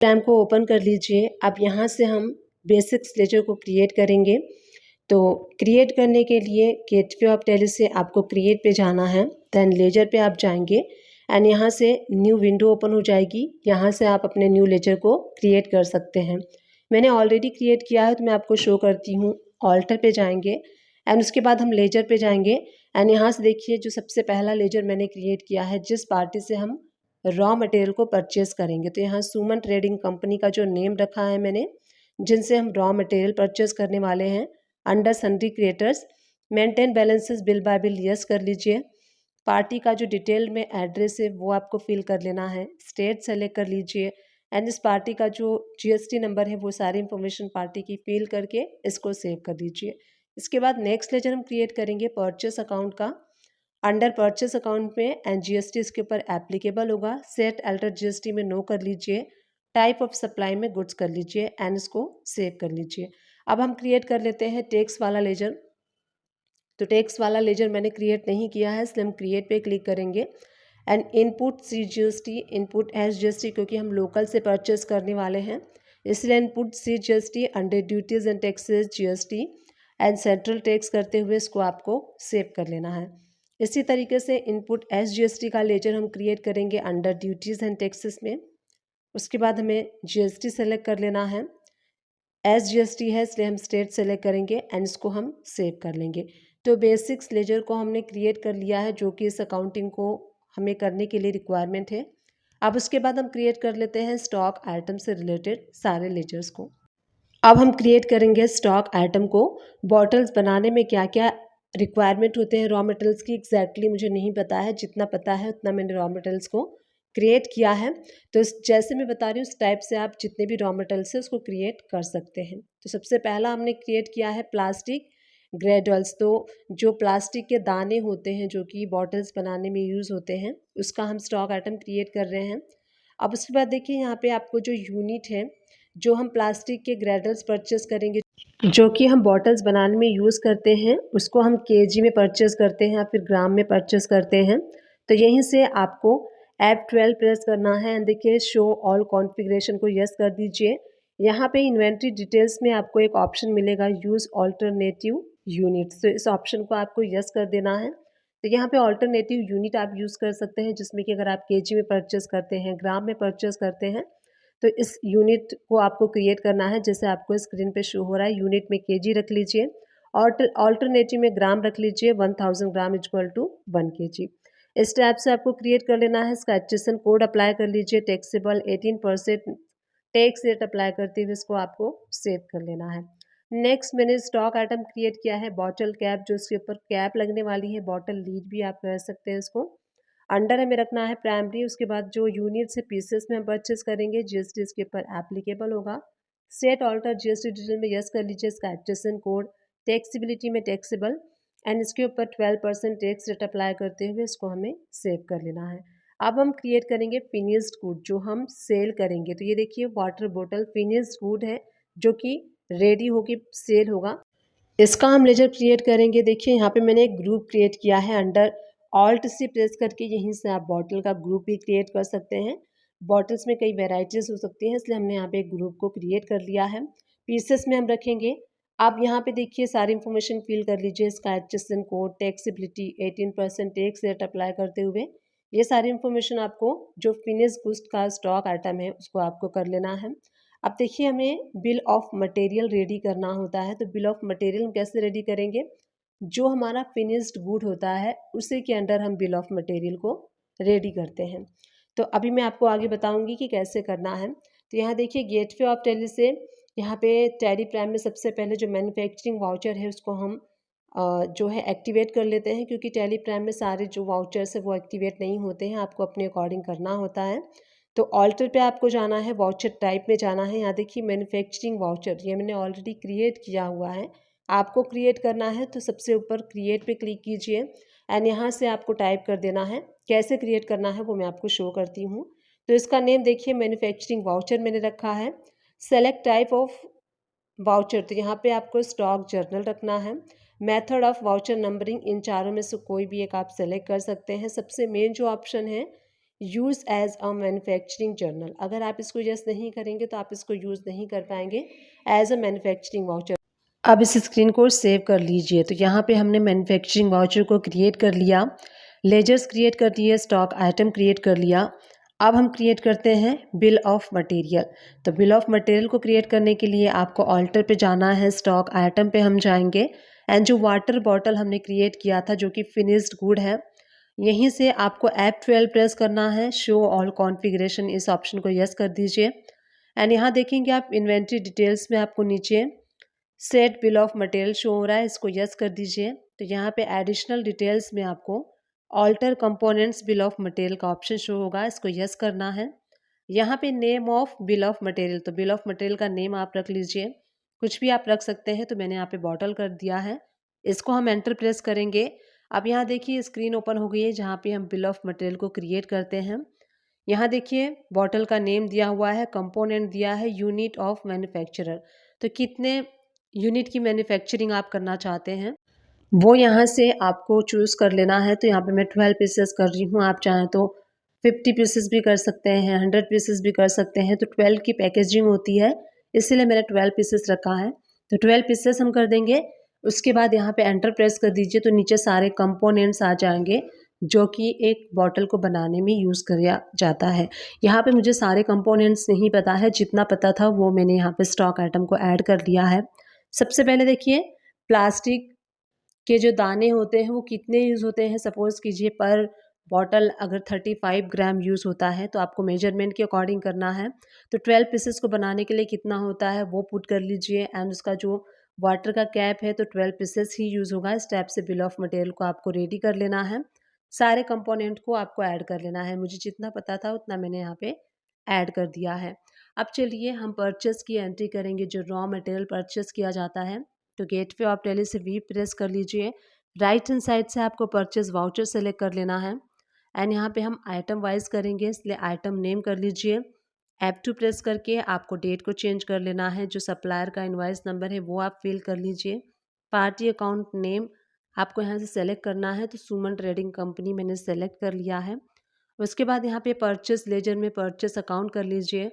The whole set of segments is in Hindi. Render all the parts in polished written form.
प्रोग्राम को ओपन कर लीजिए। अब यहाँ से हम बेसिक्स लेजर को क्रिएट करेंगे। तो क्रिएट करने के लिए गेटवे ऑफ टैली से आपको क्रिएट पे जाना है, देन लेजर पे आप जाएंगे एंड यहाँ से न्यू विंडो ओपन हो जाएगी। यहाँ से आप अपने न्यू लेजर को क्रिएट कर सकते हैं। मैंने ऑलरेडी क्रिएट किया है तो मैं आपको शो करती हूँ। ऑल्टर पे जाएंगे एंड उसके बाद हम लेजर पे जाएंगे एंड यहाँ से देखिए जो सबसे पहला लेजर मैंने क्रिएट किया है, जिस पार्टी से हम रॉ मटेरियल को परचेस करेंगे। तो यहाँ सुमन ट्रेडिंग कंपनी का जो नेम रखा है मैंने, जिनसे हम रॉ मटेरियल परचेस करने वाले हैं, under sundry creators. Maintain balances bill bye bill yes कर लीजिए। पार्टी का जो डिटेल में एड्रेस है वो आपको फिल कर लेना है। स्टेट सेलेक्ट कर लीजिए एंड इस पार्टी का जो जीएसटी नंबर है वो सारी इन्फॉर्मेशन पार्टी की फिल करके इसको सेव कर लीजिए। इसके बाद नेक्स्ट लेजर हम क्रिएट करेंगे परचेस अकाउंट का। अंडर परचेस अकाउंट में एंड जीएसटी इसके ऊपर एप्लीकेबल होगा। सेट अल्टर जीएसटी में नो कर लीजिए। टाइप ऑफ सप्लाई में गुड्स कर लीजिए एंड इसको सेव कर लीजिए। अब हम क्रिएट कर लेते हैं टैक्स वाला लेजर। तो टैक्स वाला लेजर मैंने क्रिएट नहीं किया है, इसलिए हम क्रिएट पे क्लिक करेंगे and input C GST, input S GST, क्योंकि हम लोकल से परचेस करने वाले हैं इसलिए input C GST under duties and taxes GST and central tax करते हुए इसको आपको सेव कर लेना है। इसी तरीके से इनपुट एस जीएसटी का लेजर हम क्रिएट करेंगे अंडर ड्यूटीज़ एंड टैक्सेस में। उसके बाद हमें जीएसटी सेलेक्ट कर लेना है। एस जीएसटी है इसलिए हम स्टेट सेलेक्ट करेंगे एंड इसको हम सेव कर लेंगे। तो बेसिक्स लेजर को हमने क्रिएट कर लिया है, जो कि इस अकाउंटिंग को हमें करने के लिए रिक्वायरमेंट है। अब उसके बाद हम क्रिएट कर लेते हैं स्टॉक आइटम से रिलेटेड सारे लेजर्स को। अब हम क्रिएट करेंगे स्टॉक आइटम को। बॉटल्स बनाने में क्या क्या रिक्वायरमेंट होते हैं रॉ मटेरियल्स की, एग्जैक्टली मुझे नहीं पता है। जितना पता है उतना मैंने रॉ मटेरियल्स को क्रिएट किया है। तो जैसे मैं बता रही हूँ उस टाइप से आप जितने भी रॉ मटेरियल्स है उसको क्रिएट कर सकते हैं। तो सबसे पहला हमने क्रिएट किया है प्लास्टिक ग्रेडल्स। तो जो प्लास्टिक के दाने होते हैं जो कि बॉटल्स बनाने में यूज़ होते हैं, उसका हम स्टॉक आइटम क्रिएट कर रहे हैं। अब उसके बाद देखिए यहाँ पे आपको जो यूनिट है, जो हम प्लास्टिक के ग्रेडल्स परचेस करेंगे, जो कि हम बॉटल्स बनाने में यूज़ करते हैं, उसको हम केजी में परचेस करते हैं या फिर ग्राम में परचेस करते हैं। तो यहीं से आपको F12 प्रेस करना है एंड देखिए शो ऑल कॉन्फ़िगरेशन को यस कर दीजिए। यहाँ पे इन्वेंट्री डिटेल्स में आपको एक ऑप्शन मिलेगा यूज़ ऑल्टरनेटिव यूनिट्स, तो इस ऑप्शन को आपको यस कर देना है। तो यहाँ पे ऑल्टरनेटिव यूनिट आप यूज़ कर सकते हैं, जिसमें कि अगर आप केजी में परचेस करते हैं, ग्राम में परचेस करते हैं, तो इस यूनिट को आपको क्रिएट करना है। जैसे आपको स्क्रीन पे शो हो रहा है, यूनिट में केजी रख लीजिए और ऑल्टरनेटिव में ग्राम रख लीजिए। 1000 ग्राम इक्वल टू 1 केजी। इस टाइप से आपको क्रिएट कर लेना है। इसका एचएसएन कोड अप्लाई कर लीजिए। टैक्सेबल 18% टैक्स रेट अप्लाई करते हुए इसको आपको सेव कर लेना है। नेक्स्ट मैंने स्टॉक आइटम क्रिएट किया है बॉटल कैप, जो इसके ऊपर कैप लगने वाली है, बॉटल लीड भी आप कह सकते हैं इसको। अंडर हमें रखना है प्राइमरी। उसके बाद जो यूनिट से पीसेस में हम परचेस करेंगे, जीएसटी इसके ऊपर एप्लीकेबल होगा। सेट ऑल्टर जीएसटी डिटेल में यस कर लीजिए। इसका एचएसएन कोड टैक्सेबिलिटी में टैक्सेबल एंड इसके ऊपर 12% टैक्स रेट अप्लाई करते हुए इसको हमें सेव कर लेना है। अब हम क्रिएट करेंगे फिनिश्ड गुड, जो हम सेल करेंगे। तो ये देखिए वाटर बोतल फिनिश्ड गुड है, जो कि रेडी होके सेल होगा। इसका हम लेजर क्रिएट करेंगे। देखिए यहाँ पे मैंने एक ग्रुप क्रिएट किया है। अंडर ऑल्ट से प्रेस करके यहीं से आप बॉटल का ग्रुप भी क्रिएट कर सकते हैं। बॉटल्स में कई वेराइटीज़ हो सकती हैं, इसलिए हमने यहाँ पे एक ग्रुप को क्रिएट कर लिया है। पीसेस में हम रखेंगे। आप यहाँ पे देखिए सारी इन्फॉर्मेशन फिल कर लीजिए। इसका HSN code, taxability, 18% tax rate apply करते हुए ये सारी इन्फॉर्मेशन आपको जो फिनिश गुड्स का स्टॉक आइटम है उसको आपको कर लेना है। अब देखिए हमें बिल ऑफ मटेरियल रेडी करना होता है। तो बिल ऑफ मटेरियल हम कैसे रेडी करेंगे? जो हमारा फिनिश्ड गुड होता है उसी के अंडर हम बिल ऑफ मटेरियल को रेडी करते हैं। तो अभी मैं आपको आगे बताऊंगी कि कैसे करना है। तो यहाँ देखिए गेटवे ऑफ टैली से यहाँ पे टैली प्राइम में सबसे पहले जो मैन्युफैक्चरिंग वाउचर है उसको हम जो है एक्टिवेट कर लेते हैं, क्योंकि टैली प्राइम में सारे जो वाउचर्स है वो एक्टिवेट नहीं होते हैं, आपको अपने अकॉर्डिंग करना होता है। तो ऑल्टर पे आपको जाना है, वाउचर टाइप में जाना है। यहाँ देखिए मैन्युफैक्चरिंग वाउचर, ये मैंने ऑलरेडी क्रिएट किया हुआ है, आपको क्रिएट करना है। तो सबसे ऊपर क्रिएट पे क्लिक कीजिए एंड यहाँ से आपको टाइप कर देना है। कैसे क्रिएट करना है वो मैं आपको शो करती हूँ। तो इसका नेम देखिए मैन्युफैक्चरिंग वाउचर मैंने रखा है। सेलेक्ट टाइप ऑफ वाउचर, तो यहाँ पे आपको स्टॉक जर्नल रखना है। मेथड ऑफ वाउचर नंबरिंग, इन चारों में से कोई भी एक आप सेलेक्ट कर सकते हैं। सबसे मेन जो ऑप्शन है use as a manufacturing journal. अगर आप इसको यस नहीं करेंगे तो आप इसको यूज़ नहीं कर पाएंगे एज अ मैन्युफैक्चरिंग वाउचर। अब इस स्क्रीन को सेव कर लीजिए। तो यहाँ पे हमने मैन्युफैक्चरिंग वाउचर को क्रिएट कर लिया, लेजर्स क्रिएट कर लिए, स्टॉक आइटम क्रिएट कर लिया। अब हम क्रिएट करते हैं बिल ऑफ मटेरियल। तो बिल ऑफ मटेरियल को क्रिएट करने के लिए आपको ऑल्टर पे जाना है, स्टॉक आइटम पे हम जाएंगे एंड जो वाटर बॉटल हमने क्रिएट किया था जो कि फिनिश्ड गुड है, यहीं से आपको F12 प्रेस करना है, शो ऑल कॉन्फ़िगरेशन, इस ऑप्शन को यस कर दीजिए एंड यहाँ देखेंगे आप इन्वेंट्री डिटेल्स में आपको नीचे set bill of material show हो रहा है, इसको यस कर दीजिए। तो यहाँ पे एडिशनल डिटेल्स में आपको alter components bill of material का ऑप्शन शो होगा, इसको यस करना है। यहाँ पे name of bill of material, तो बिल ऑफ मटेरियल का नेम आप रख लीजिए, कुछ भी आप रख सकते हैं। तो मैंने यहाँ पे बॉटल कर दिया है, इसको हम एंटर प्रेस करेंगे। अब यहाँ देखिए स्क्रीन ओपन हो गई है जहाँ पे हम बिल ऑफ मटेरियल को क्रिएट करते हैं। यहाँ देखिए बॉटल का नेम दिया हुआ है, कंपोनेंट दिया है, यूनिट ऑफ मैन्युफैक्चरर। तो कितने यूनिट की मैन्युफैक्चरिंग आप करना चाहते हैं वो यहाँ से आपको चूज़ कर लेना है। तो यहाँ पे मैं 12 पीसेस कर रही हूँ, आप चाहें तो 50 पीसेस भी कर सकते हैं, 100 पीसेस भी कर सकते हैं। तो 12 की पैकेजिंग होती है, इसीलिए मैंने 12 पीसेस रखा है। तो 12 पीसेस हम कर देंगे। उसके बाद यहाँ पे एंटर प्रेस कर दीजिए, तो नीचे सारे कंपोनेंट्स आ जाएंगे जो कि एक बॉटल को बनाने में यूज़ किया जाता है। यहाँ पे मुझे सारे कंपोनेंट्स नहीं पता है, जितना पता था वो मैंने यहाँ पे स्टॉक आइटम को ऐड कर लिया है। सबसे पहले देखिए प्लास्टिक के जो दाने होते हैं वो कितने यूज़ होते हैं। सपोज़ कीजिए पर बॉटल अगर 35 ग्राम यूज़ होता है तो आपको मेजरमेंट के अकॉर्डिंग करना है। तो 12 पीसेस को बनाने के लिए कितना होता है वो पुट कर लीजिए एंड उसका जो वाटर का कैप है तो 12 पीसेस ही यूज़ होगा। इस टाइप से बिल ऑफ मटेरियल को आपको रेडी कर लेना है, सारे कंपोनेंट को आपको ऐड कर लेना है। मुझे जितना पता था उतना मैंने यहाँ पे ऐड कर दिया है। अब चलिए हम परचेस की एंट्री करेंगे, जो रॉ मटेरियल परचेस किया जाता है। तो गेटवे ऑफ टैली से वी प्रेस कर लीजिए, राइट हैंड साइड से आपको परचेस वाउचर सेलेक्ट कर लेना है एंड यहाँ पे हम आइटम वाइज करेंगे, इसलिए आइटम नेम कर लीजिए। F2 प्रेस करके आपको डेट को चेंज कर लेना है, जो सप्लायर का इनवॉइस नंबर है वो आप फिल कर लीजिए। पार्टी अकाउंट नेम आपको यहाँ से सेलेक्ट करना है, तो सुमन ट्रेडिंग कंपनी मैंने सेलेक्ट कर लिया है। उसके बाद यहाँ पे परचेस लेजर में परचेस अकाउंट कर लीजिए।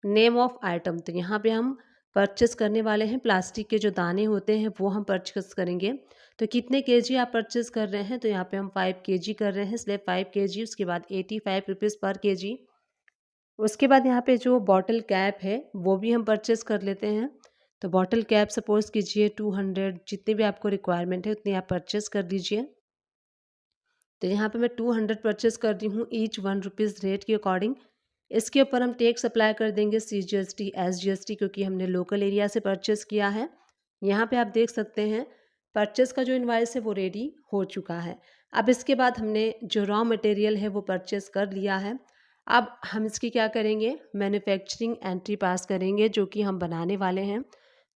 नेम ऑफ आइटम, तो यहाँ पे हम परचेस करने वाले हैं प्लास्टिक के जो दाने होते हैं वो हम परचेस करेंगे। तो कितने केजी आप परचेस कर रहे हैं, तो यहाँ पे हम 5 केजी कर रहे हैं, इसलिए 5 केजी। उसके बाद 85 रुपीज़ पर केजी। उसके बाद यहाँ पे जो बॉटल कैप है वो भी हम परचेस कर लेते हैं। तो बॉटल कैप सपोज़ कीजिए 200, जितनी भी आपको रिक्वायरमेंट है उतनी आप परचेस कर लीजिए। तो यहाँ पे मैं 200 परचेस कर रही हूँ, ईच 1 रुपीज़ रेट के अकॉर्डिंग। इसके ऊपर हम टैक्स अप्लाई कर देंगे, CGST SGST, क्योंकि हमने लोकल एरिया से परचेस किया है। यहाँ पे आप देख सकते हैं परचेस का जो इनवाइस है वो रेडी हो चुका है। अब इसके बाद हमने जो रॉ मटेरियल है वो परचेस कर लिया है। अब हम इसकी क्या करेंगे, मैन्युफैक्चरिंग एंट्री पास करेंगे जो कि हम बनाने वाले हैं।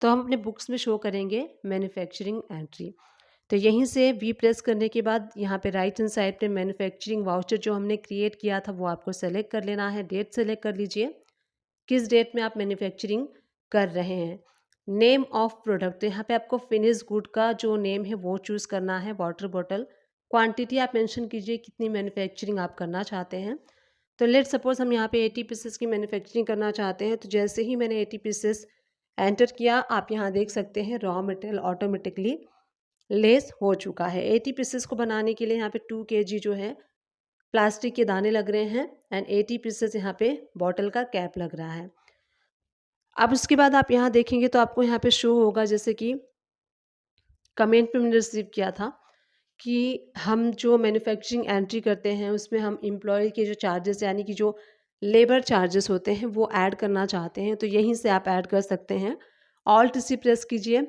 तो हम अपने बुक्स में शो करेंगे मैन्युफैक्चरिंग एंट्री। तो यहीं से वी प्रेस करने के बाद यहाँ पे राइट हैंड साइड पे मैन्युफैक्चरिंग वाउचर जो हमने क्रिएट किया था वो आपको सेलेक्ट कर लेना है। डेट सेलेक्ट कर लीजिए, किस डेट में आप मैन्युफैक्चरिंग कर रहे हैं। नेम ऑफ प्रोडक्ट, तो यहाँ पे आपको फिनिश गुड का जो नेम है वो चूज़ करना है। वाटर बॉटल क्वांटिटी आप मेंशन कीजिए कितनी मैन्युफैक्चरिंग आप करना चाहते हैं। तो लेट सपोज हम यहाँ पे 80 पीसेस की मैन्युफैक्चरिंग करना चाहते हैं। तो जैसे ही मैंने 80 पीसेस एंटर किया, आप यहाँ देख सकते हैं रॉ मटेरियल ऑटोमेटिकली लेस हो चुका है। 80 पीसेस को बनाने के लिए यहाँ पे 2 केजी जो है प्लास्टिक के दाने लग रहे हैं एंड 80 पीसेस यहाँ पे बॉटल का कैप लग रहा है। अब उसके बाद आप यहाँ देखेंगे तो आपको यहाँ पे शो होगा, जैसे कि कमेंट पे मैंने रिसीव किया था कि हम जो मैन्युफैक्चरिंग एंट्री करते हैं उसमें हम एम्प्लॉय के जो चार्जेस यानी कि जो लेबर चार्जेस होते हैं वो ऐड करना चाहते हैं। तो यहीं से आप ऐड कर सकते हैं। ऑल्ट सी प्रेस कीजिए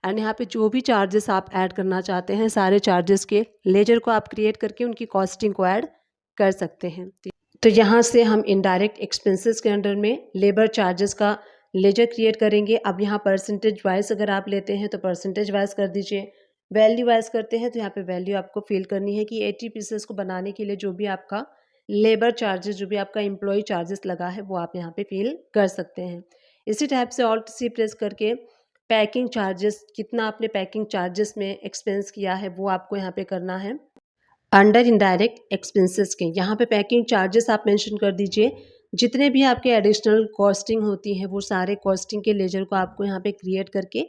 एंड यहाँ पे जो भी चार्जेस आप ऐड करना चाहते हैं सारे चार्जेस के लेजर को आप क्रिएट करके उनकी कॉस्टिंग को ऐड कर सकते हैं। तो यहाँ से हम इनडायरेक्ट एक्सपेंसेस के अंडर में लेबर चार्जेस का लेजर क्रिएट करेंगे। अब यहाँ परसेंटेज वाइज अगर आप लेते हैं तो परसेंटेज वाइज कर दीजिए, वैल्यू वाइज करते हैं तो यहाँ पे वैल्यू आपको फिल करनी है कि 80 पीसेस को बनाने के लिए जो भी आपका लेबर चार्जेस, जो भी आपका एम्प्लॉय चार्जेस लगा है वो आप यहाँ पे फिल कर सकते हैं। इसी टाइप से ऑल्ट सी प्रेस करके पैकिंग चार्जेस, कितना आपने पैकिंग चार्जेस में एक्सपेंस किया है वो आपको यहाँ पे करना है। अंडर इनडायरेक्ट एक्सपेंसेस के यहाँ पे पैकिंग चार्जेस आप मेंशन कर दीजिए। जितने भी आपके एडिशनल कॉस्टिंग होती है वो सारे कॉस्टिंग के लेजर को आपको यहाँ पे क्रिएट करके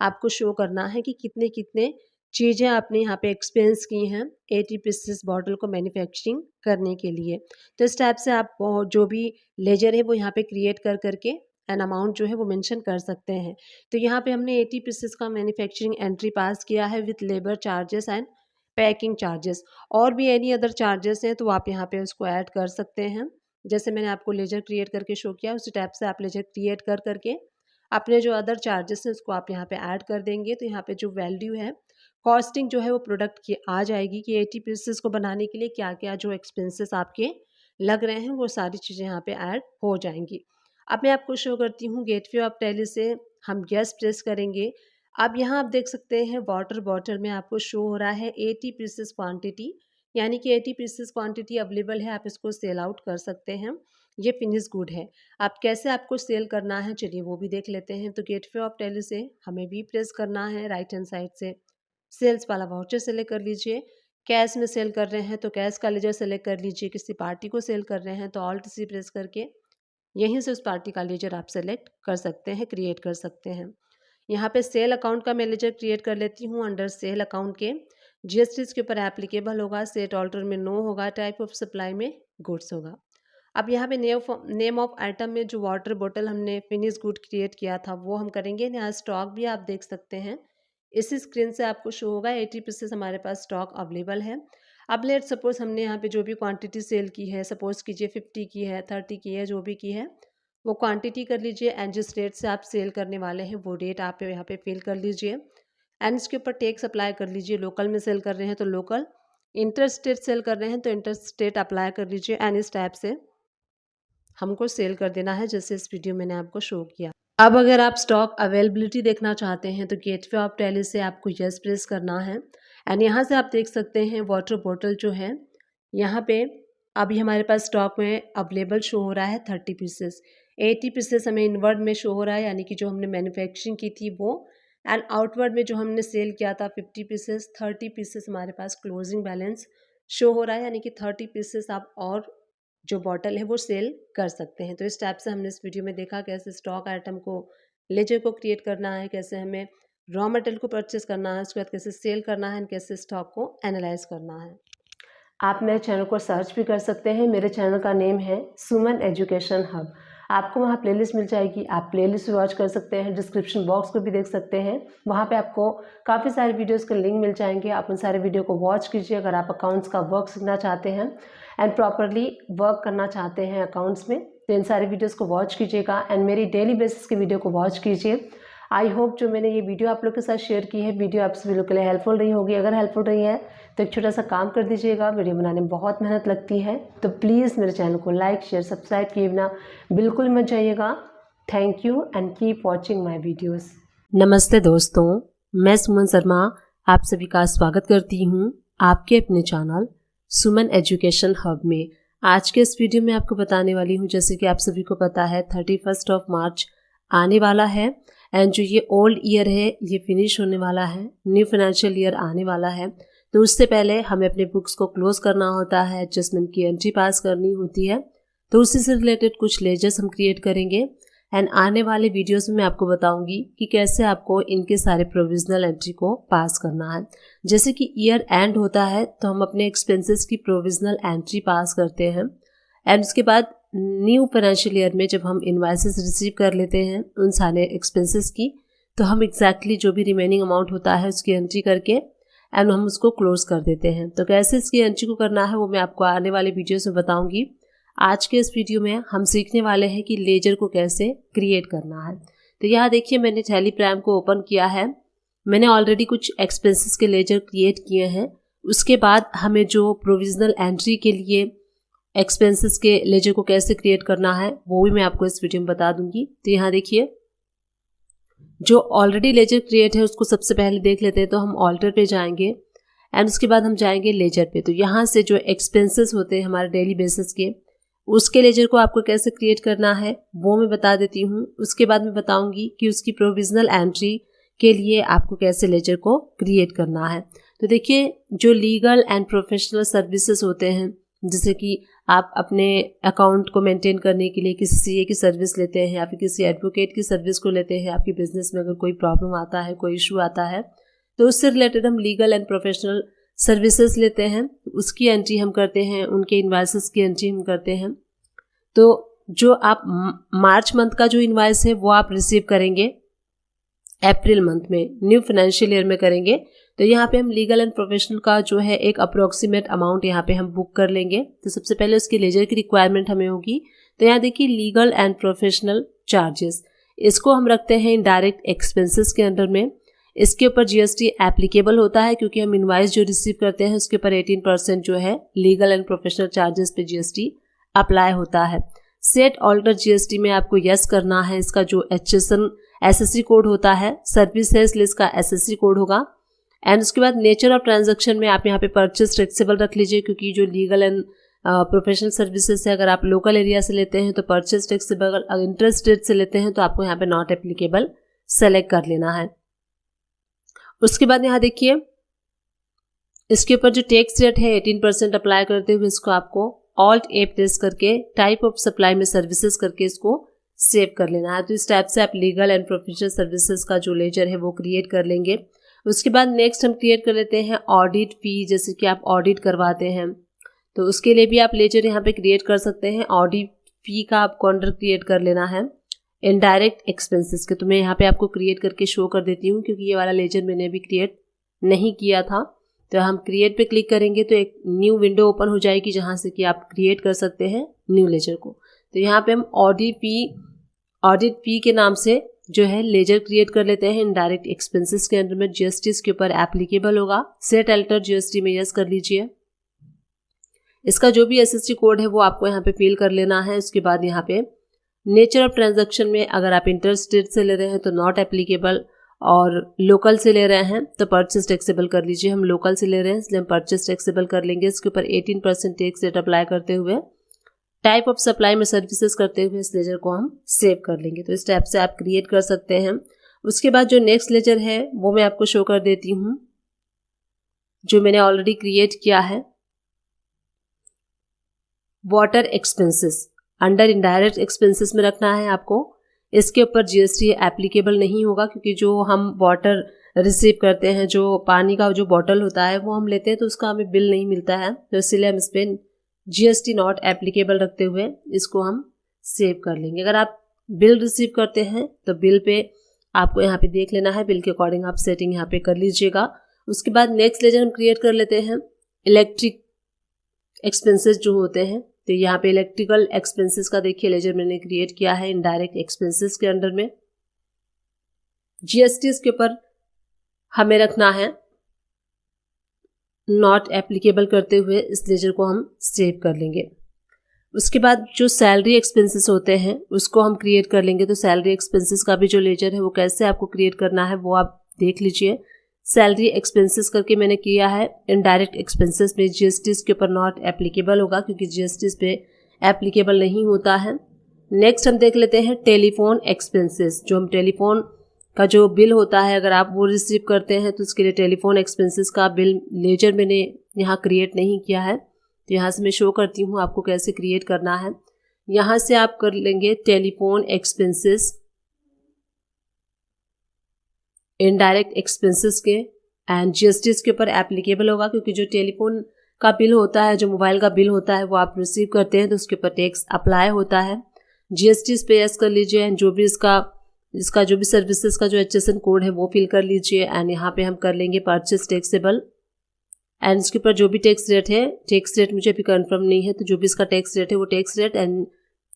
आपको शो करना है कि कितने कितने चीज़ें आपने यहाँ पे एक्सपेंस की हैं 80 पीसेस बॉटल को मैन्युफैक्चरिंग करने के लिए। तो इस टाइप से आप जो भी लेजर है वो यहाँ पे क्रिएट कर करके एन अमाउंट जो है वो मेंशन कर सकते हैं। तो यहाँ पे हमने 80 पीसेस का मैन्युफैक्चरिंग एंट्री पास किया है with labour charges and packing charges. और भी एनी अदर चार्जेस हैं तो आप यहाँ पे उसको ऐड कर सकते हैं। जैसे मैंने आपको लेजर क्रिएट करके शो किया उसी टाइप से आप लेजर क्रिएट कर करके अपने जो अदर चार्जेस हैं उसको आप यहाँ पे ऐड कर देंगे। तो यहाँ पे जो वैल्यू है कॉस्टिंग जो है वो प्रोडक्ट की आ जाएगी कि 80 पीसेस को बनाने के लिए क्या क्या जो एक्सपेंसेस आपके लग रहे हैं वो सारी चीज़ें यहाँ पे ऐड हो जाएंगी। अब मैं आपको शो करती हूँ गेटवे ऑफ टैली से हम यस प्रेस करेंगे। अब यहाँ आप देख सकते हैं वाटर बॉटल में आपको शो हो रहा है 80 पीसेस क्वांटिटी, यानी कि 80 पीसेस क्वांटिटी अवेलेबल है, आप इसको सेल आउट कर सकते हैं। ये फिनिश गुड है। आप कैसे आपको सेल करना है चलिए वो भी देख लेते हैं। तो गेटवे ऑफ टैली से हमें भी प्रेस करना है, राइट हैंड साइड से सेल्स वाला वाउचर सेलेक्ट कर लीजिए। कैश में सेल कर रहे हैं तो कैश का लेजर सेलेक्ट कर लीजिए। किसी पार्टी को सेल कर रहे हैं तो ऑल्ट सी प्रेस करके यहीं से उस पार्टी का लेजर आप सेलेक्ट कर सकते हैं, क्रिएट कर सकते हैं। यहाँ पे सेल अकाउंट का मैं लेजर क्रिएट कर लेती हूँ। अंडर सेल अकाउंट के जीएसटी के ऊपर एप्लीकेबल होगा, सेट ऑल्टर में नो होगा, टाइप ऑफ सप्लाई में गुड्स होगा। अब यहाँ पे नेम ऑफ आइटम में जो वाटर बॉटल हमने फिनिश गुड क्रिएट किया था वो हम करेंगे। यहाँ स्टॉक भी आप देख सकते हैं, इसी स्क्रीन से आपको शो होगा 80 पीसेस हमारे पास स्टॉक अवेलेबल है। अब लेट सपोज हमने यहाँ पे जो भी क्वांटिटी सेल की है, सपोज कीजिए 50 की है, 30 की है, जो भी की है वो क्वांटिटी कर लीजिए एंड जिस रेट से आप सेल करने वाले हैं वो रेट आप यहाँ पे फिल कर लीजिए एंड इसके ऊपर टैक्स अप्लाई कर लीजिए। लोकल में सेल कर रहे हैं तो लोकल, इंटर स्टेट सेल कर रहे हैं तो इंटर स्टेट अप्लाई कर लीजिए एंड इस टाइप से हमको सेल कर देना है जैसे इस वीडियो मैंने आपको शो किया। अब अगर आप स्टॉक अवेलेबिलिटी देखना चाहते हैं तो गेटवे ऑफ टैली से आपको यस प्रेस करना है एंड यहाँ से आप देख सकते हैं वाटर बॉटल जो है यहाँ पे अभी हमारे पास स्टॉक में अवेलेबल शो हो रहा है 30 पीसेस। 80 पीसेस हमें इनवर्ड में शो हो रहा है यानी कि जो हमने मैन्युफैक्चरिंग की थी वो, एंड आउटवर्ड में जो हमने सेल किया था 50 पीसेस, 30 पीसेस हमारे पास क्लोजिंग बैलेंस शो हो रहा है यानी कि 30 पीसेस आप और जो बॉटल है वो सेल कर सकते हैं। तो इस टाइप से हमने इस वीडियो में देखा कैसे स्टॉक आइटम को लेजर को क्रिएट करना है, कैसे हमें रॉ मटेरियल को परचेस करना है, उसके बाद कैसे सेल करना है, कैसे स्टॉक को एनालाइज करना है। आप मेरे चैनल को सर्च भी कर सकते हैं। मेरे चैनल का नेम है सुमन एजुकेशन हब। आपको वहाँ प्लेलिस्ट मिल जाएगी, आप प्लेलिस्ट भी वॉच कर सकते हैं। डिस्क्रिप्शन बॉक्स को भी देख सकते हैं, वहाँ पे आपको काफ़ी सारे वीडियोस के लिंक मिल जाएंगे। आप उन सारे वीडियो को वॉच कीजिए अगर आप अकाउंट्स का वर्क सीखना चाहते हैं एंड प्रॉपरली वर्क करना चाहते हैं अकाउंट्स में, तो इन सारे वीडियोज़ को वॉच कीजिएगा एंड मेरी डेली बेसिस की वीडियो को वॉच कीजिए। आई होप जो मैंने ये वीडियो आप लोग के साथ शेयर की है वीडियो आप सभी लोग के लिए हेल्पफुल रही होगी। अगर हेल्पफुल रही है तो एक छोटा सा काम कर दीजिएगा, वीडियो बनाने में बहुत मेहनत लगती है, तो प्लीज़ मेरे चैनल को लाइक शेयर सब्सक्राइब किए बिना बिल्कुल मत जाइएगा। Thank you and keep watching my videos. नमस्ते दोस्तों, मैं सुमन शर्मा आप सभी का स्वागत करती हूँ आपके अपने चैनल सुमन एजुकेशन हब में। आज के इस वीडियो में आपको बताने वाली हूँ, जैसे कि आप सभी को पता है 31 मार्च आने वाला है एंड जो ये ओल्ड ईयर है ये फिनिश होने वाला है, न्यू फाइनेंशियल ईयर आने वाला है। तो उससे पहले हमें अपने बुक्स को क्लोज करना होता है, एडजस्टमेंट की एंट्री पास करनी होती है, तो उसी से रिलेटेड कुछ लेजर्स हम क्रिएट करेंगे एंड आने वाले वीडियोस में मैं आपको बताऊंगी कि कैसे आपको इनके सारे प्रोविजनल एंट्री को पास करना है। जैसे कि ईयर एंड होता है तो हम अपने एक्सपेंसेस की प्रोविजनल एंट्री पास करते हैं एंड उसके बाद न्यू फाइनेंशियल ईयर में जब हम इनवाइसेस रिसीव कर लेते हैं उन सारे एक्सपेंसेस की, तो हम एग्जैक्टली जो भी रिमेनिंग अमाउंट होता है उसकी एंट्री करके एंड हम उसको क्लोज कर देते हैं। तो कैसे इसकी एंट्री को करना है वो मैं आपको आने वाले वीडियोस में बताऊंगी। आज के इस वीडियो में हम सीखने वाले हैं कि लेजर को कैसे क्रिएट करना है। तो यहाँ देखिए मैंने टैली प्राइम को ओपन किया है, मैंने ऑलरेडी कुछ एक्सपेंसेस के लेजर क्रिएट किए हैं। उसके बाद हमें जो प्रोविजनल एंट्री के लिए एक्सपेंसेस के लेजर को कैसे क्रिएट करना है वो भी मैं आपको इस वीडियो में बता दूंगी। तो यहाँ देखिए जो ऑलरेडी लेजर क्रिएट है उसको सबसे पहले देख लेते हैं। तो हम ऑल्टर पे जाएंगे एंड उसके बाद हम जाएंगे लेजर पे। तो यहाँ से जो एक्सपेंसेस होते हैं हमारे डेली बेसिस के, उसके लेजर को आपको कैसे क्रिएट करना है वो मैं बता देती हूँ। उसके बाद मैं बताऊंगी कि उसकी प्रोविजनल एंट्री के लिए आपको कैसे लेजर को क्रिएट करना है। तो देखिए जो लीगल एंड प्रोफेशनल सर्विसेज होते हैं, जैसे कि आप अपने अकाउंट को मेंटेन करने के लिए किसी सीए की सर्विस लेते हैं या फिर किसी एडवोकेट की सर्विस को लेते हैं, आपकी बिजनेस में अगर कोई प्रॉब्लम आता है, कोई इशू आता है, तो उससे रिलेटेड हम लीगल एंड प्रोफेशनल सर्विसेज लेते हैं, उसकी एंट्री हम करते हैं, उनके इनवाइसेस की एंट्री हम करते हैं। तो जो आप मार्च मंथ का जो इनवाइस है वो आप रिसीव करेंगे अप्रैल मंथ में, न्यू फाइनेंशियल ईयर में करेंगे। तो यहाँ पे हम लीगल एंड प्रोफेशनल का जो है एक अप्रोक्सीमेट अमाउंट यहाँ पे हम बुक कर लेंगे। तो सबसे पहले उसकी लेजर की रिक्वायरमेंट हमें होगी। तो यहाँ देखिए लीगल एंड प्रोफेशनल चार्जेस, इसको हम रखते हैं इनडायरेक्ट एक्सपेंसेस के अंडर में। इसके ऊपर जीएसटी एप्लीकेबल होता है क्योंकि हम इनवाइस जो रिसीव करते हैं उसके ऊपर 18% जो है लीगल एंड प्रोफेशनल चार्जेस पे जीएसटी अप्लाई होता है। सेट ऑल्टर जीएसटी में आपको यस करना है। इसका जो एसएससी कोड होता है, सर्विस सेल्स लिस्ट का एसएससी कोड होगा। एंड उसके बाद नेचर ऑफ ट्रांजैक्शन में आप यहाँ पे परचेस टैक्सेबल रख लीजिए, क्योंकि जो लीगल एंड प्रोफेशनल सर्विसेज है, अगर आप लोकल एरिया से लेते हैं तो परचेस टैक्सेबल, अगर इंटरेस्ट रेट से लेते हैं तो आपको यहाँ पे नॉट एप्लीकेबल सेलेक्ट कर लेना है। उसके बाद यहाँ देखिए इसके ऊपर जो टैक्स रेट है 18% अप्लाई करते हुए इसको आपको ऑल्ट ए प्रेस करके टाइप ऑफ सप्लाई में सर्विसेज करके इसको सेव कर लेना है। तो इस टाइप से आप लीगल एंड प्रोफेशनल सर्विसेज का जो लेजर है वो क्रिएट कर लेंगे। उसके बाद नेक्स्ट हम क्रिएट कर लेते हैं ऑडिट फी, जैसे कि आप ऑडिट करवाते हैं तो उसके लिए भी आप लेजर यहाँ पे क्रिएट कर सकते हैं। ऑडिट फी का आपको अंडर क्रिएट कर लेना है इनडायरेक्ट एक्सपेंसेस के। तो मैं यहाँ पे आपको क्रिएट करके शो कर देती हूँ, क्योंकि ये वाला लेजर मैंने अभी क्रिएट नहीं किया था। तो हम क्रिएट पे क्लिक करेंगे तो एक न्यू विंडो ओपन हो जाएगी जहाँ से कि आप क्रिएट कर सकते हैं न्यू लेजर को। तो यहाँ पे हम ऑडिट फी के नाम से जो है लेजर क्रिएट कर लेते हैं इनडायरेक्ट एक्सपेंसेस के अंदर में। जीएसटी इसके ऊपर एप्लीकेबल होगा। सेट अल्टर जीएसटी में यस कर लीजिए। इसका जो भी एसएससी कोड है वो आपको यहाँ पे फिल कर लेना है। उसके बाद यहाँ पे नेचर ऑफ ट्रांजैक्शन में अगर आप इंटरस्टेट से ले रहे हैं तो नॉट एप्लीकेबल, और लोकल से ले रहे हैं तो परचेस टैक्सेबल कर लीजिए। हम लोकल से ले रहे हैं इसलिए हम परचेस टैक्सेबल कर लेंगे। इसके ऊपर 18% टैक्स रेट अप्लाई करते हुए टाइप ऑफ सप्लाई में सर्विसेज करते हुए इस लेजर को हम सेव कर लेंगे। तो इस टाइप से आप क्रिएट कर सकते हैं। उसके बाद जो नेक्स्ट लेजर है वो मैं आपको शो कर देती हूँ, जो मैंने ऑलरेडी क्रिएट किया है। Water expenses under indirect expenses में रखना है आपको। इसके ऊपर जीएसटी एप्लीकेबल नहीं होगा, क्योंकि जो हम वाटर रिसीव करते हैं, जो पानी का जो बॉटल होता है वो हम लेते हैं तो उसका हमें बिल नहीं मिलता है। तो इसलिए हम इस पर जीएसटी नॉट एप्लीकेबल रखते हुए इसको हम सेव कर लेंगे। अगर आप बिल रिसीव करते हैं तो बिल पे आपको यहाँ पे देख लेना है, बिल के अकॉर्डिंग आप सेटिंग यहाँ पे कर लीजिएगा। उसके बाद नेक्स्ट लेजर हम क्रिएट कर लेते हैं इलेक्ट्रिक एक्सपेंसेस जो होते हैं। तो यहाँ पे इलेक्ट्रिकल एक्सपेंसेस का देखिए लेजर मैंने क्रिएट किया है इनडायरेक्ट एक्सपेंसेस के अंडर में। जीएसटी इसके ऊपर हमें रखना है नॉट एप्लीकेबल करते हुए इस लेजर को हम सेव कर लेंगे। उसके बाद जो सैलरी एक्सपेंसेस होते हैं उसको हम क्रिएट कर लेंगे। तो सैलरी एक्सपेंसेस का भी जो लेजर है वो कैसे आपको क्रिएट करना है वो आप देख लीजिए। सैलरी एक्सपेंसेस करके मैंने किया है इनडायरेक्ट एक्सपेंसेस में। जीएसटी इसके ऊपर नॉट एप्लीकेबल होगा, क्योंकि जीएसटी इस पे एप्लीकेबल नहीं होता है। नेक्स्ट हम देख लेते हैं टेलीफोन एक्सपेंसेस। जो हम टेलीफोन का जो बिल होता है अगर आप वो रिसीव करते हैं तो उसके लिए टेलीफोन एक्सपेंसेस का बिल लेजर मैंने यहाँ क्रिएट नहीं किया है। तो यहाँ से मैं शो करती हूँ आपको कैसे क्रिएट करना है। यहाँ से आप कर लेंगे टेलीफोन एक्सपेंसेस इनडायरेक्ट एक्सपेंसेस के, एंड जीएसटी इसके ऊपर एप्लीकेबल होगा, क्योंकि जो टेलीफोन का बिल होता है, जो मोबाइल का बिल होता है वो आप रिसीव करते हैं तो उसके ऊपर टैक्स अप्लाई होता है। जीएसटी इस पे यस कर लीजिए। एंड जो भी इसका जो भी सर्विसेज का जो एचएसएन कोड है वो फिल कर लीजिए। एंड यहाँ पे हम कर लेंगे परचेस टैक्सेबल। एंड इसके ऊपर जो भी टैक्स रेट है, टैक्स रेट मुझे अभी कंफर्म नहीं है, तो जो भी इसका टैक्स रेट है वो tax rate and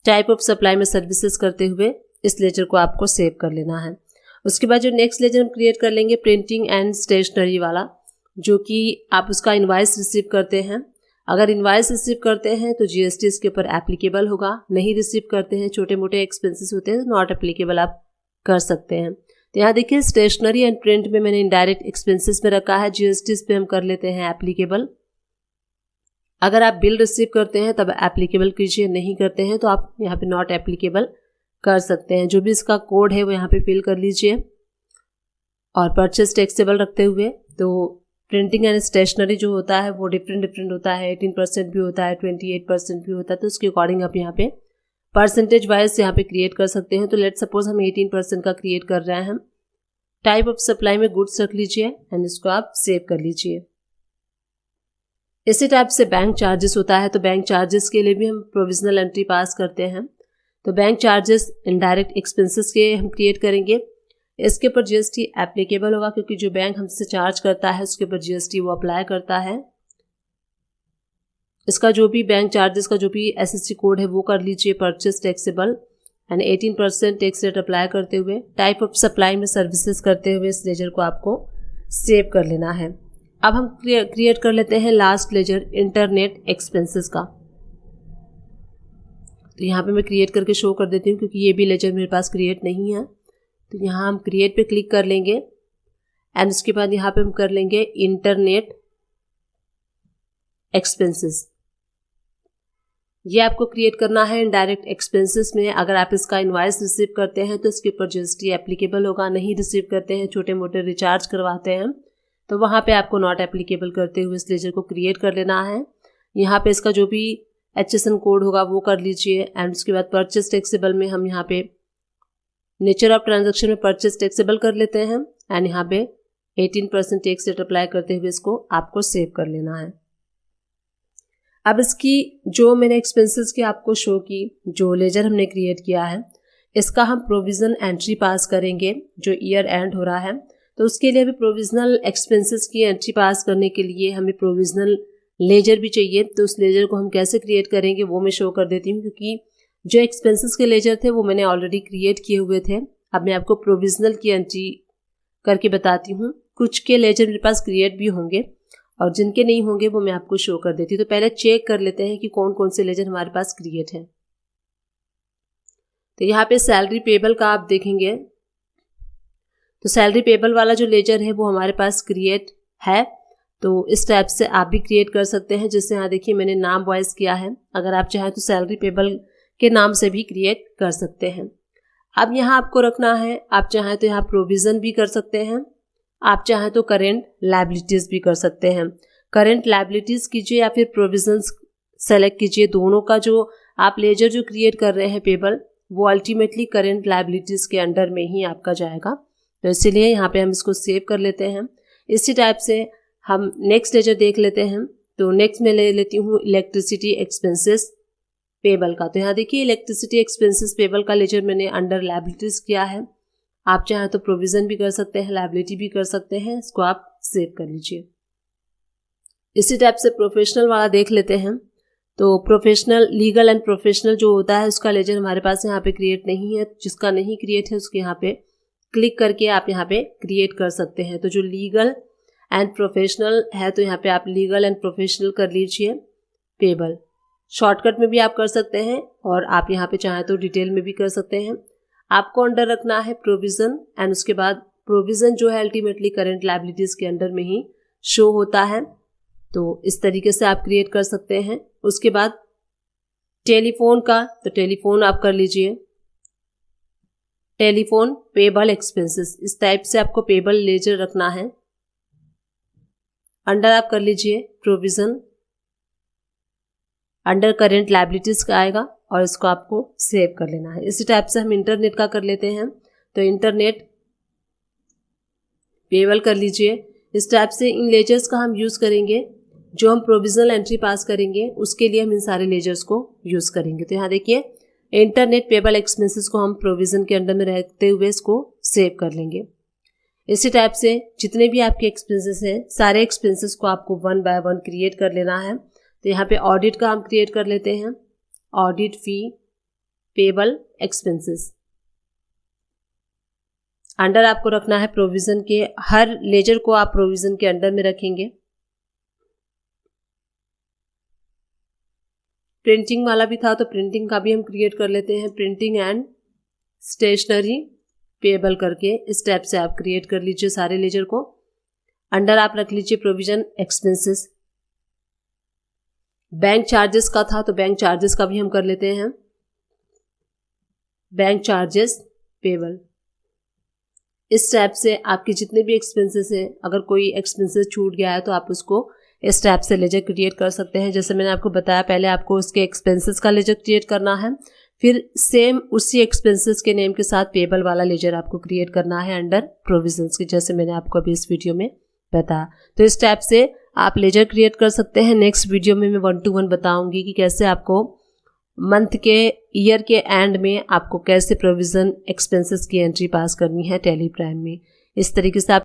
type of supply में सर्विसेज करते हुए इस लेजर को आपको सेव कर लेना है। उसके बाद जो नेक्स्ट लेजर हम क्रिएट कर लेंगे प्रिंटिंग एंड स्टेशनरी वाला, जो कि आप उसका इनवाइस रिसीव करते हैं। अगर इनवाइस रिसीव करते हैं तो जीएसटी इसके ऊपर एप्लीकेबल होगा। नहीं रिसीव करते हैं, छोटे मोटे एक्सपेंसेस होते हैं तो नॉट एप्लीकेबल आप कर सकते हैं। तो यहाँ देखिए स्टेशनरी एंड प्रिंट में मैंने इनडायरेक्ट एक्सपेंसेस में रखा है। जीएसटी इस पे हम कर लेते हैं एप्लीकेबल। अगर आप बिल रिसीव करते हैं तब एप्लीकेबल कीजिए, नहीं करते हैं तो आप यहाँ पे नॉट एप्लीकेबल कर सकते हैं। जो भी इसका कोड है वो यहाँ पे फिल कर लीजिए और परचेस टैक्सेबल रखते हुए। तो प्रिंटिंग एंड स्टेशनरी जो होता है वो डिफरेंट होता है, 18% भी होता है, 28% भी होता है, तो उसके अकॉर्डिंग आप यहाँ पे परसेंटेज वाइज यहाँ पे क्रिएट कर सकते हैं। तो लेट सपोज हम 18% का क्रिएट कर रहे हैं। टाइप ऑफ सप्लाई में गुड्स रख लीजिए एंड इसको आप सेव कर लीजिए। इसी टाइप से बैंक चार्जेस होता है, तो बैंक चार्जेस के लिए भी हम प्रोविजनल एंट्री पास करते हैं। तो बैंक चार्जेस इनडायरेक्ट एक्सपेंसेस के हम क्रिएट करेंगे। इसके ऊपर जीएसटी एप्लीकेबल होगा क्योंकि जो बैंक हमसे चार्ज करता है उसके ऊपर जीएसटी वो अप्लाई करता है। इसका जो भी बैंक चार्जेस का जो भी एसएसटी कोड है वो कर लीजिए, purchase taxable and 18% tax rate apply करते हुए टाइप ऑफ सप्लाई में सर्विसेज करते हुए इस लेजर को आपको सेव कर लेना है। अब हम क्रिएट कर लेते हैं लास्ट लेजर इंटरनेट एक्सपेंसेस का। तो यहाँ पे मैं क्रिएट करके शो कर देती हूँ क्योंकि ये भी लेजर मेरे पास क्रिएट नहीं है। तो यहाँ हम क्रिएट पे क्लिक कर लेंगे एंड उसके बाद यहाँ पे हम कर लेंगे इंटरनेट एक्सपेंसेस। ये आपको क्रिएट करना है इनडायरेक्ट एक्सपेंसेस में। अगर आप इसका इनवॉइस रिसीव करते हैं तो इसके ऊपर जीएसटी एप्लीकेबल होगा, नहीं रिसीव करते हैं, छोटे मोटे रिचार्ज करवाते हैं तो वहाँ पे आपको नॉट एप्लीकेबल करते हुए इस लेजर को क्रिएट कर लेना है। यहाँ पे इसका जो भी HSN कोड होगा वो कर लीजिए एंड उसके बाद परचेस टैक्सेबल में हम यहाँ पे नेचर ऑफ ट्रांजैक्शन में परचेस टैक्सेबल कर लेते हैं एंड यहाँ पे 18% टैक्स रेट अप्लाई करते हुए इसको आपको सेव कर लेना है। अब इसकी जो मैंने एक्सपेंसेस की आपको शो की, जो लेजर हमने क्रिएट किया है, इसका हम प्रोविजन एंट्री पास करेंगे जो ईयर एंड हो रहा है। तो उसके लिए भी प्रोविजनल एक्सपेंसेस की एंट्री पास करने के लिए हमें प्रोविजनल लेजर भी चाहिए। तो उस लेजर को हम कैसे क्रिएट करेंगे वो मैं शो कर देती हूँ क्योंकि जो एक्सपेंसेस के लेजर थे वो मैंने ऑलरेडी क्रिएट किए हुए थे। अब मैं आपको प्रोविजनल की एंट्री करके बताती हूँ। कुछ के लेजर मेरे पास क्रिएट भी होंगे और जिनके नहीं होंगे वो मैं आपको शो कर देती हूँ। तो पहले चेक कर लेते हैं कि कौन कौन से लेजर हमारे पास क्रिएट हैं। तो यहाँ पे सैलरी पेबल का आप देखेंगे तो सैलरी पेबल वाला जो लेजर है वो हमारे पास क्रिएट है। तो इस टाइप से आप भी क्रिएट कर सकते हैं। जैसे यहाँ देखिए मैंने नाम वॉइस किया है, अगर आप चाहें तो सैलरी पेबल के नाम से भी क्रिएट कर सकते हैं। अब यहाँ आपको रखना है, आप चाहें तो यहाँ प्रोविज़न भी कर सकते हैं, आप चाहें तो करेंट लायबिलिटीज़ भी कर सकते हैं। करेंट लायबिलिटीज़ कीजिए या फिर प्रोविजंस सेलेक्ट कीजिए। दोनों का जो आप लेजर जो क्रिएट कर रहे हैं पेबल वो अल्टीमेटली करेंट लायबिलिटीज़ के अंडर में ही आपका जाएगा। तो इसीलिए यहाँ पे हम इसको सेव कर लेते हैं। इसी टाइप से हम नेक्स्ट लेजर देख लेते हैं। तो नेक्स्ट मैं ले लेती हूँ इलेक्ट्रिसिटी एक्सपेंसेस पेबल का। तो यहाँ देखिए इलेक्ट्रिसिटी एक्सपेंसेस पेबल का लेजर मैंने अंडर लायबिलिटीज़ किया है। आप चाहें तो प्रोविज़न भी कर सकते हैं, लायबिलिटी भी कर सकते हैं। इसको आप सेव कर लीजिए। इसी टाइप से प्रोफेशनल वाला देख लेते हैं। तो प्रोफेशनल लीगल एंड प्रोफेशनल जो होता है उसका लेजर हमारे पास यहाँ पे क्रिएट नहीं है। जिसका नहीं क्रिएट है उसके यहाँ पे क्लिक करके आप यहाँ पे क्रिएट कर सकते हैं। तो जो लीगल एंड प्रोफेशनल है तो यहाँ पे आप लीगल एंड प्रोफेशनल कर लीजिए पेबल। शॉर्टकट में भी आप कर सकते हैं और आप यहाँ पे चाहें तो डिटेल में भी कर सकते हैं। आपको अंडर रखना है प्रोविज़न एंड उसके बाद प्रोविज़न जो है अल्टीमेटली करेंट लायबिलिटीज़ के अंडर में ही शो होता है। तो इस तरीके से आप क्रिएट कर सकते हैं। उसके बाद टेलीफोन का, तो टेलीफोन आप कर लीजिए टेलीफोन पेबल एक्सपेंसेस। इस टाइप से आपको पेबल लेजर रखना है। अंडर आप कर लीजिए प्रोविज़न, अंडर करेंट लायबिलिटीज़ का आएगा और इसको आपको सेव कर लेना है। इसी टाइप से हम इंटरनेट का कर लेते हैं। तो इंटरनेट पेबल कर लीजिए। इस टाइप से इन लेजर्स का हम यूज़ करेंगे। जो हम प्रोविजनल एंट्री पास करेंगे उसके लिए हम इन सारे लेजर्स को यूज़ करेंगे। तो यहाँ देखिए इंटरनेट पेबल एक्सपेंसेस को हम प्रोविज़न के अंडर में रहते हुए इसको सेव कर लेंगे। इसी टाइप से जितने भी आपके एक्सपेंसेस हैं सारे एक्सपेंसेस को आपको 1 बाय 1 क्रिएट कर लेना है। तो यहाँ पे ऑडिट का हम क्रिएट कर लेते हैं। Audit fee payable expenses under आपको रखना है प्रोविज़न के। हर लेजर को आप प्रोविज़न के अंडर में रखेंगे। प्रिंटिंग वाला भी था तो प्रिंटिंग का भी हम क्रिएट कर लेते हैं। प्रिंटिंग एंड स्टेशनरी पेबल करके इस टाइप से आप क्रिएट कर लीजिए सारे लेजर को। अंडर आप रख लीजिए प्रोविजन एक्सपेंसेस। बैंक चार्जेस का था तो बैंक चार्जेस का भी हम कर लेते हैं। बैंक चार्जेस पेबल इस टैब से आपके जितने भी एक्सपेंसेस हैं, अगर कोई एक्सपेंसेस छूट गया है तो आप उसको इस टैब से लेजर क्रिएट कर सकते हैं। जैसे मैंने आपको बताया, पहले आपको उसके एक्सपेंसेस का लेजर क्रिएट करना है, फिर सेम उसी एक्सपेंसेस के नेम के साथ पेबल वाला लेजर आपको क्रिएट करना है अंडर प्रोविजंस के, जैसे मैंने आपको अभी इस वीडियो में बताया। तो इस टैब से आप लेजर क्रिएट कर सकते हैं। नेक्स्ट वीडियो में मैं 1 to 1 बताऊंगी कि कैसे आपको मंथ के ईयर के एंड में आपको कैसे प्रोविज़न एक्सपेंसेस की एंट्री पास करनी है टैली प्राइम में। इस तरीके से आप